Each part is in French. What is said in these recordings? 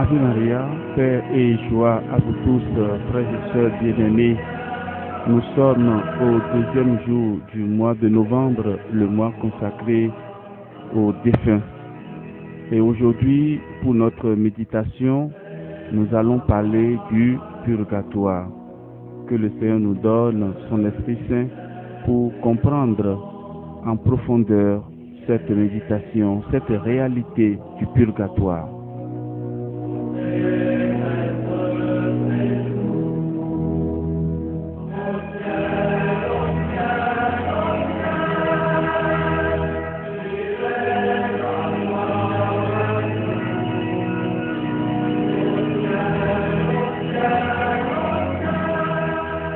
Ave Maria, Père et joie à vous tous, frères et sœurs bien-aimés. Nous sommes au deuxième jour du mois de novembre, le mois consacré aux défunts. Et aujourd'hui, pour notre méditation, nous allons parler du purgatoire. Que le Seigneur nous donne son Esprit Saint pour comprendre en profondeur cette méditation, cette réalité du purgatoire.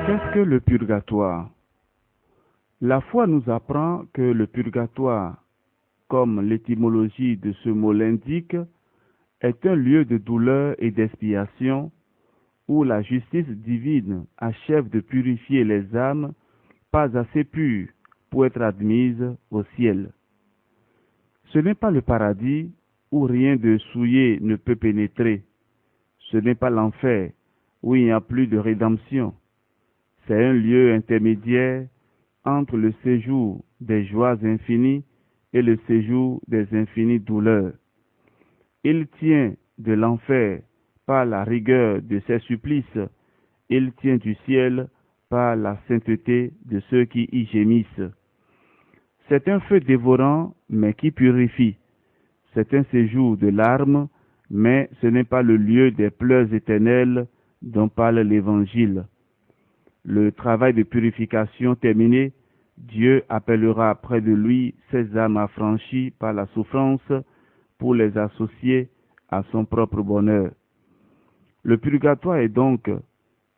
Qu'est-ce que le purgatoire? La foi nous apprend que le purgatoire, comme l'étymologie de ce mot l'indique, est un lieu de douleur et d'expiation où la justice divine achève de purifier les âmes pas assez pures pour être admises au ciel. Ce n'est pas le paradis où rien de souillé ne peut pénétrer. Ce n'est pas l'enfer où il n'y a plus de rédemption. C'est un lieu intermédiaire entre le séjour des joies infinies et le séjour des infinies douleurs. Il tient de l'enfer par la rigueur de ses supplices, il tient du ciel par la sainteté de ceux qui y gémissent. C'est un feu dévorant, mais qui purifie. C'est un séjour de larmes, mais ce n'est pas le lieu des pleurs éternels dont parle l'Évangile. Le travail de purification terminé, Dieu appellera près de lui ces âmes affranchies par la souffrance pour les associer à son propre bonheur. Le purgatoire est donc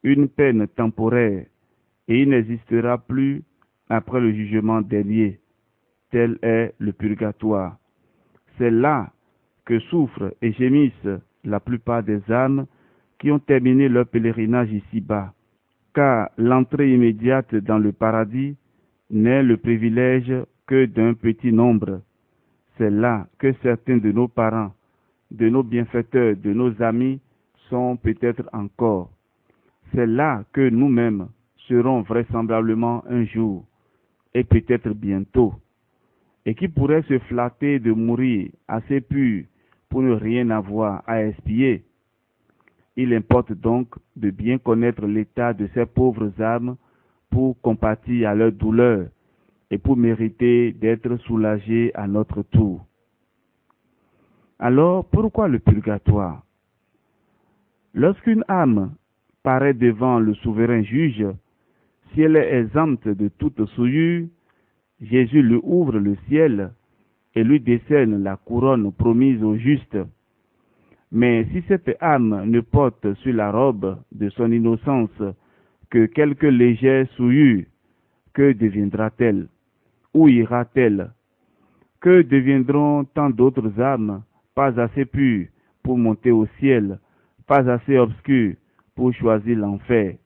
une peine temporaire et il n'existera plus après le jugement dernier. Tel est le purgatoire. C'est là que souffrent et gémissent la plupart des âmes qui ont terminé leur pèlerinage ici-bas, car l'entrée immédiate dans le paradis n'est le privilège que d'un petit nombre. C'est là que certains de nos parents, de nos bienfaiteurs, de nos amis sont peut-être encore. C'est là que nous-mêmes serons vraisemblablement un jour, et peut-être bientôt. Et qui pourrait se flatter de mourir assez pur pour ne rien avoir à expier? Il importe donc de bien connaître l'état de ces pauvres âmes pour compatir à leur douleur et pour mériter d'être soulagés à notre tour. Alors, pourquoi le purgatoire? Lorsqu'une âme paraît devant le souverain juge, si elle est exempte de toute souillure, Jésus lui ouvre le ciel et lui décerne la couronne promise au juste. Mais si cette âme ne porte sur la robe de son innocence que quelques légères souillures, que deviendra-t-elle? Où ira-t-elle? Que deviendront tant d'autres âmes, pas assez pures pour monter au ciel, pas assez obscures pour choisir l'enfer?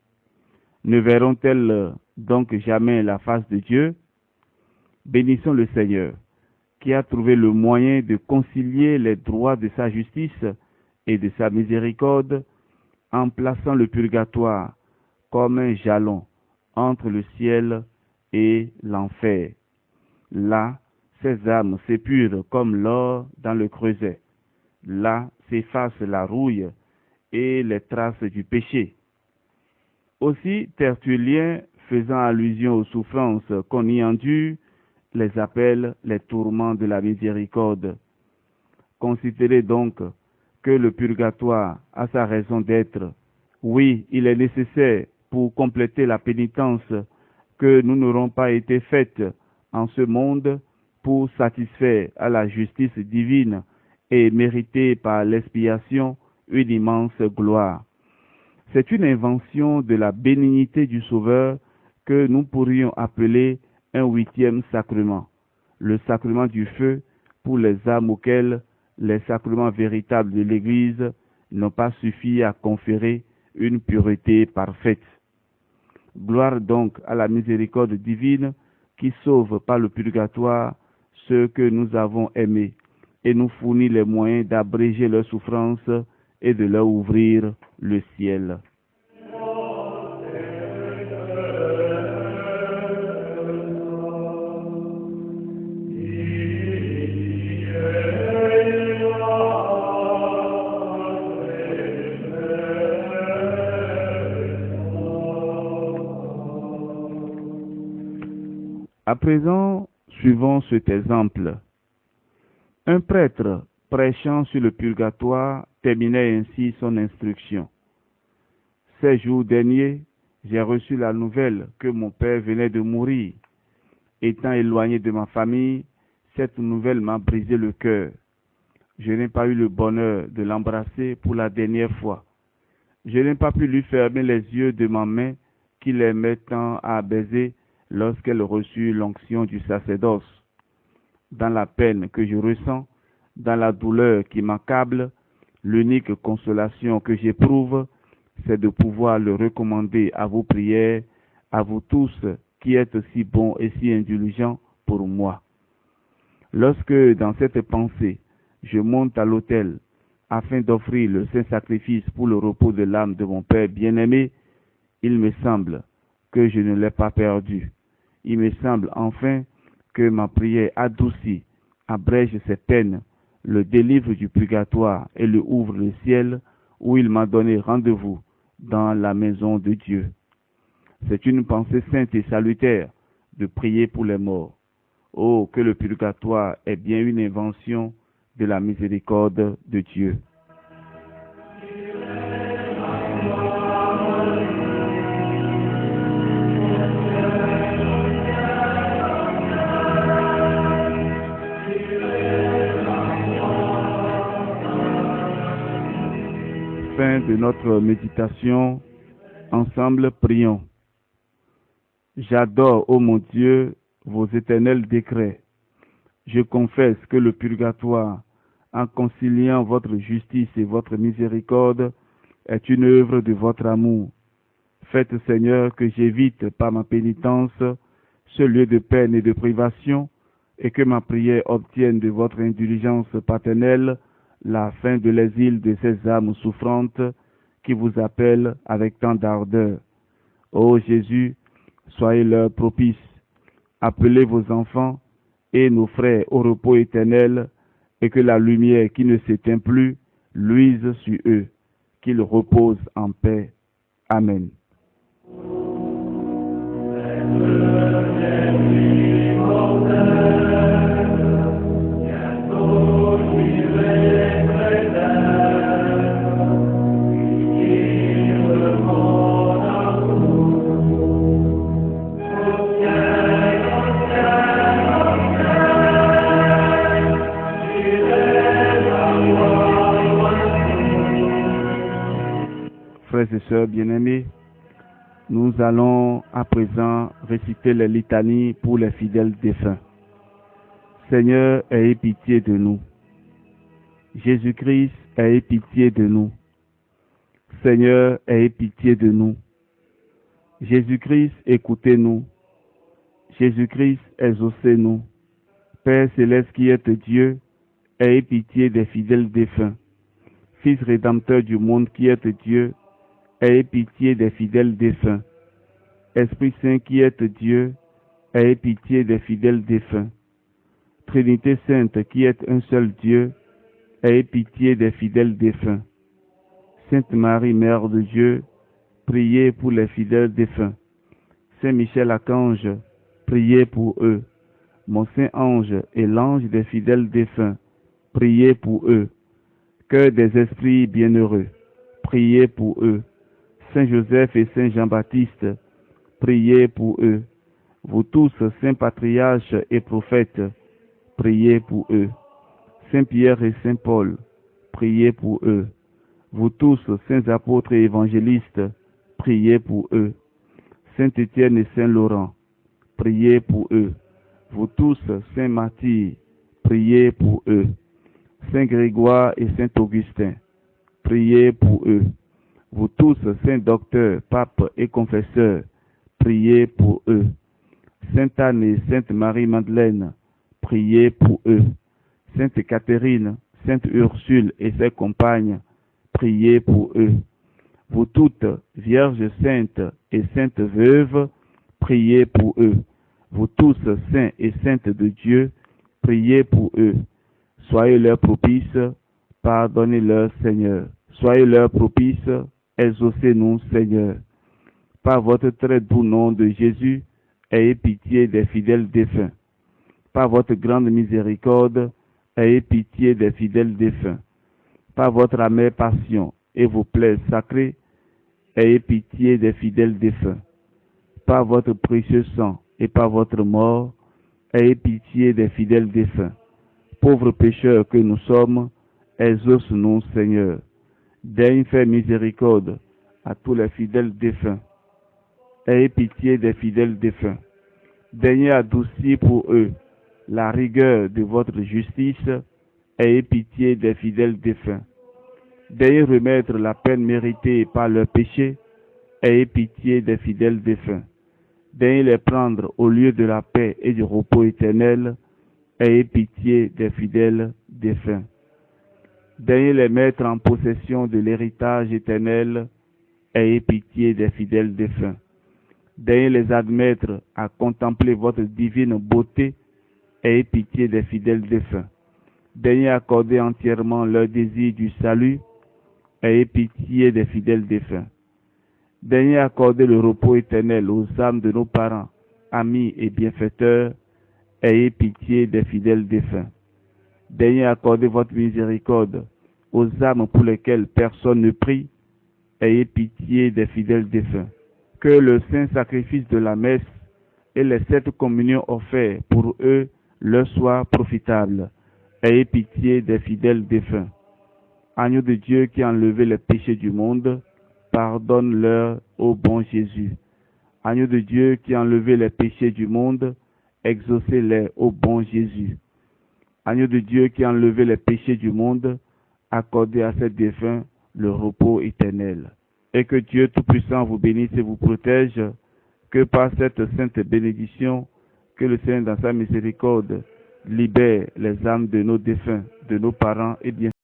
Ne verront-elles donc jamais la face de Dieu? Bénissons le Seigneur, qui a trouvé le moyen de concilier les droits de sa justice et de sa miséricorde en plaçant le purgatoire comme un jalon entre le ciel et l'enfer. Là, ces âmes s'épurent comme l'or dans le creuset. Là s'efface la rouille et les traces du péché. Aussi, Tertullien, faisant allusion aux souffrances qu'on y endure, les appelle les tourments de la miséricorde. Considérez donc que le purgatoire a sa raison d'être. Oui, il est nécessaire pour compléter la pénitence que nous n'aurons pas été faites en ce monde pour satisfaire à la justice divine et mériter par l'expiation une immense gloire. C'est une invention de la bénignité du Sauveur que nous pourrions appeler un 8e sacrement, le sacrement du feu pour les âmes auxquelles les sacrements véritables de l'Église n'ont pas suffi à conférer une pureté parfaite. Gloire donc à la miséricorde divine qui sauve par le purgatoire ceux que nous avons aimés et nous fournit les moyens d'abréger leurs souffrances et de leur ouvrir le ciel. À présent, suivons cet exemple. Un prêtre prêchant sur le purgatoire terminait ainsi son instruction. Ces jours derniers, j'ai reçu la nouvelle que mon père venait de mourir. Étant éloigné de ma famille, cette nouvelle m'a brisé le cœur. Je n'ai pas eu le bonheur de l'embrasser pour la dernière fois. Je n'ai pas pu lui fermer les yeux de ma main qu'il aimait tant à baiser lorsqu'elle reçut l'onction du sacerdoce. Dans la peine que je ressens, dans la douleur qui m'accable, l'unique consolation que j'éprouve, c'est de pouvoir le recommander à vos prières, à vous tous qui êtes si bons et si indulgents pour moi. Lorsque, dans cette pensée, je monte à l'autel afin d'offrir le saint sacrifice pour le repos de l'âme de mon Père bien-aimé, il me semble que je ne l'ai pas perdu. Il me semble enfin que ma prière adoucie, abrège ses peines, le délivre du purgatoire et le ouvre le ciel où il m'a donné rendez-vous dans la maison de Dieu. C'est une pensée sainte et salutaire de prier pour les morts. Oh, que le purgatoire est bien une invention de la miséricorde de Dieu. Fin de notre méditation. Ensemble, prions. J'adore, ô mon Dieu, vos éternels décrets. Je confesse que le purgatoire, en conciliant votre justice et votre miséricorde, est une œuvre de votre amour. Faites, Seigneur, que j'évite par ma pénitence ce lieu de peine et de privation, et que ma prière obtienne de votre indulgence paternelle la fin de l'exil de ces âmes souffrantes qui vous appellent avec tant d'ardeur. Ô Jésus, soyez leur propice. Appelez vos enfants et nos frères au repos éternel, et que la lumière qui ne s'éteint plus luise sur eux, qu'ils reposent en paix. Amen. Frères et sœurs bien-aimés, nous allons à présent réciter les litanies pour les fidèles défunts. Seigneur, ayez pitié de nous. Jésus-Christ, ayez pitié de nous. Seigneur, ayez pitié de nous. Jésus-Christ, écoutez-nous. Jésus-Christ, exaucez-nous. Père céleste qui êtes Dieu, ayez pitié des fidèles défunts. Fils rédempteur du monde qui êtes Dieu, ayez pitié des fidèles défunts. Esprit Saint qui êtes Dieu, ayez pitié des fidèles défunts. Trinité Sainte qui êtes un seul Dieu, ayez pitié des fidèles défunts. Sainte Marie, Mère de Dieu, priez pour les fidèles défunts. Saint Michel Archange, priez pour eux. Mon Saint Ange et l'ange des fidèles défunts, priez pour eux. Cœur des esprits bienheureux, priez pour eux. Saint Joseph et Saint Jean-Baptiste, priez pour eux. Vous tous, saints patriarches et prophètes, priez pour eux. Saint Pierre et Saint Paul, priez pour eux. Vous tous, saints apôtres et évangélistes, priez pour eux. Saint Étienne et Saint Laurent, priez pour eux. Vous tous, saints martyrs, priez pour eux. Saint Grégoire et Saint Augustin, priez pour eux. Vous tous, saints docteurs, papes et confesseurs, priez pour eux. Sainte Anne et Sainte Marie-Madeleine, priez pour eux. Sainte Catherine, Sainte Ursule et ses compagnes, priez pour eux. Vous toutes, vierges saintes et saintes veuves, priez pour eux. Vous tous, saints et saintes de Dieu, priez pour eux. Soyez leurs propices, pardonnez-leur, Seigneur. Soyez leurs propices, exaucez-nous, Seigneur. Par votre très doux nom de Jésus, ayez pitié des fidèles défunts. Par votre grande miséricorde, ayez pitié des fidèles défunts. Par votre amère passion et vos plaies sacrées, ayez pitié des fidèles défunts. Par votre précieux sang et par votre mort, ayez pitié des fidèles défunts. Pauvres pécheurs que nous sommes, exauce-nous, Seigneur. Daigne faire miséricorde à tous les fidèles défunts. Ayez pitié des fidèles défunts. Daignez adoucir pour eux la rigueur de votre justice. Ayez pitié des fidèles défunts. Daignez remettre la peine méritée par leurs péchés. Ayez pitié des fidèles défunts. Daignez les prendre au lieu de la paix et du repos éternel. Ayez pitié des fidèles défunts. Daignez les mettre en possession de l'héritage éternel. Ayez pitié des fidèles défunts. Daignez les admettre à contempler votre divine beauté. Ayez pitié des fidèles défunts. Daignez accorder entièrement leur désir du salut. Ayez pitié des fidèles défunts. Daignez accorder le repos éternel aux âmes de nos parents, amis et bienfaiteurs. Ayez pitié des fidèles défunts. Daignez accorder votre miséricorde aux âmes pour lesquelles personne ne prie. Ayez pitié des fidèles défunts. Que le saint sacrifice de la messe et les 7 communions offertes pour eux leur soient profitables. Ayez pitié des fidèles défunts. Agneau de Dieu qui a enlevé les péchés du monde, pardonne-leur, ô bon Jésus. Agneau de Dieu qui a enlevé les péchés du monde, exaucez-les, ô bon Jésus. Agneau de Dieu qui a enlevé les péchés du monde, accordez à ces défunts le repos éternel. Et que Dieu Tout-Puissant vous bénisse et vous protège, que par cette sainte bénédiction, que le Seigneur dans sa miséricorde libère les âmes de nos défunts, de nos parents et bien